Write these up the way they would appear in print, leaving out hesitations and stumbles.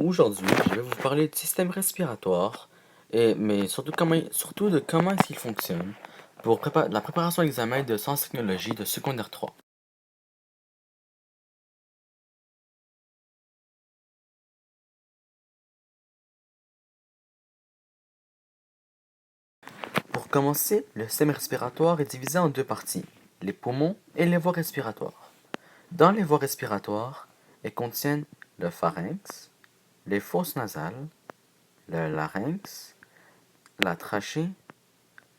Aujourd'hui, je vais vous parler du système respiratoire, mais surtout de comment est-ce qu'il fonctionne pour la préparation à l'examen de sciences technologies de secondaire 3. Pour commencer, le système respiratoire est divisé en deux parties, les poumons et les voies respiratoires. Dans les voies respiratoires, elles contiennent le pharynx, les fosses nasales, le larynx, la trachée,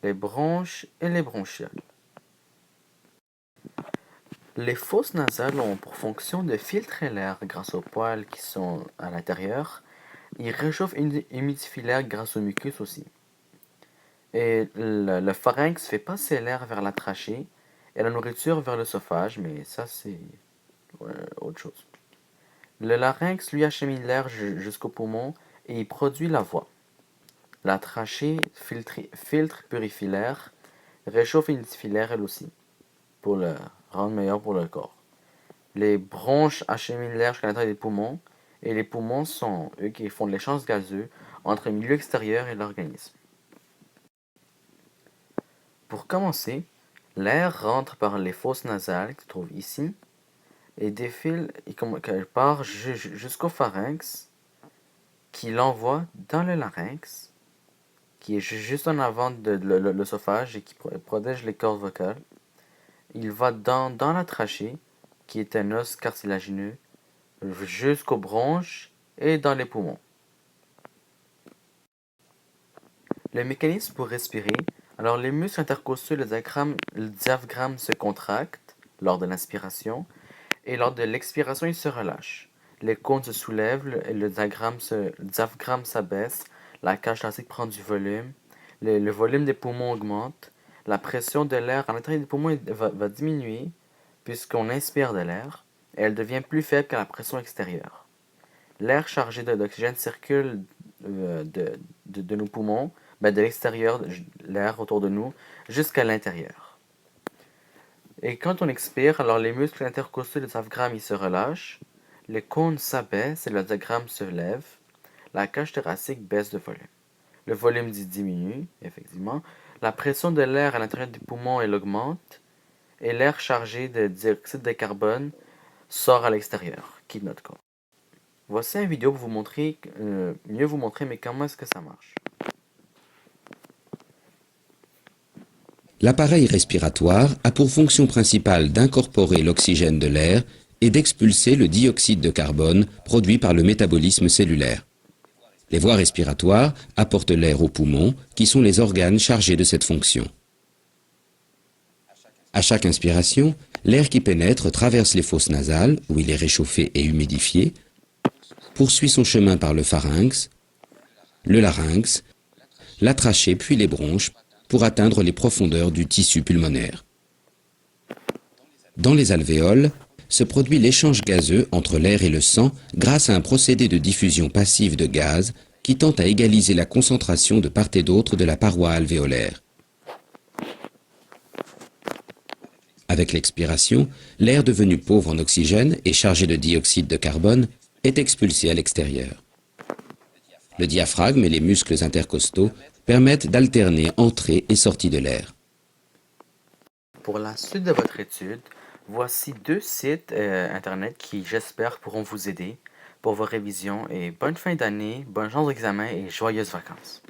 les bronches et les bronchioles. Les fosses nasales ont pour fonction de filtrer l'air grâce aux poils qui sont à l'intérieur. Ils réchauffent et humidifient l'air grâce aux mucus aussi. Et le pharynx fait passer l'air vers la trachée et la nourriture vers l'œsophage, mais ça c'est autre chose. Le larynx lui achemine l'air jusqu'au poumon et il produit la voix. La trachée filtre, purifie l'air, réchauffe et humidifie l'air elle aussi, pour le rendre meilleur pour le corps. Les bronches acheminent l'air jusqu'à l'intérieur des poumons, et les poumons sont eux qui font de l'échange gazeux entre le milieu extérieur et l'organisme. Pour commencer, l'air rentre par les fosses nasales qui se trouvent ici, et défile, qu'elle part jusqu'au pharynx, qui l'envoie dans le larynx, qui est juste en avant de l'œsophage et qui protège les cordes vocales. Il va dans la trachée, qui est un os cartilagineux, jusqu'aux bronches et dans les poumons. Le mécanisme pour respirer, alors les muscles intercostaux et le diaphragme se contractent lors de l'inspiration et lors de l'expiration ils se relâchent. Les cônes se soulèvent et le diaphragme s'abaisse, la cage thoracique prend du volume, le volume des poumons augmente, la pression de l'air à l'intérieur des poumons va diminuer puisqu'on inspire de l'air et elle devient plus faible que la pression extérieure. L'air chargé d'oxygène circule de nos poumons, de l'extérieur, l'air autour de nous, jusqu'à l'intérieur. Et quand on expire, alors les muscles intercostaux du diaphragme se relâchent, les cônes s'abaissent et le diaphragme se lève, la cage thoracique baisse de volume. Le volume diminue, effectivement, la pression de l'air à l'intérieur des poumons elle augmente, et l'air chargé de dioxyde de carbone sort à l'extérieur, quitte notre corps. Voici une vidéo pour vous montrer, mieux vous montrer, mais comment est-ce que ça marche. L'appareil respiratoire a pour fonction principale d'incorporer l'oxygène de l'air et d'expulser le dioxyde de carbone produit par le métabolisme cellulaire. Les voies respiratoires apportent l'air aux poumons, qui sont les organes chargés de cette fonction. À chaque inspiration, l'air qui pénètre traverse les fosses nasales, où il est réchauffé et humidifié, poursuit son chemin par le pharynx, le larynx, la trachée puis les bronches pour atteindre les profondeurs du tissu pulmonaire. Dans les alvéoles, se produit l'échange gazeux entre l'air et le sang grâce à un procédé de diffusion passive de gaz qui tend à égaliser la concentration de part et d'autre de la paroi alvéolaire. Avec l'expiration, l'air devenu pauvre en oxygène et chargé de dioxyde de carbone est expulsé à l'extérieur. Le diaphragme et les muscles intercostaux permettent d'alterner entrée et sortie de l'air. Pour la suite de votre étude, voici deux sites internet qui, j'espère, pourront vous aider pour vos révisions et bonne fin d'année, bonne chance d'examen et joyeuses vacances.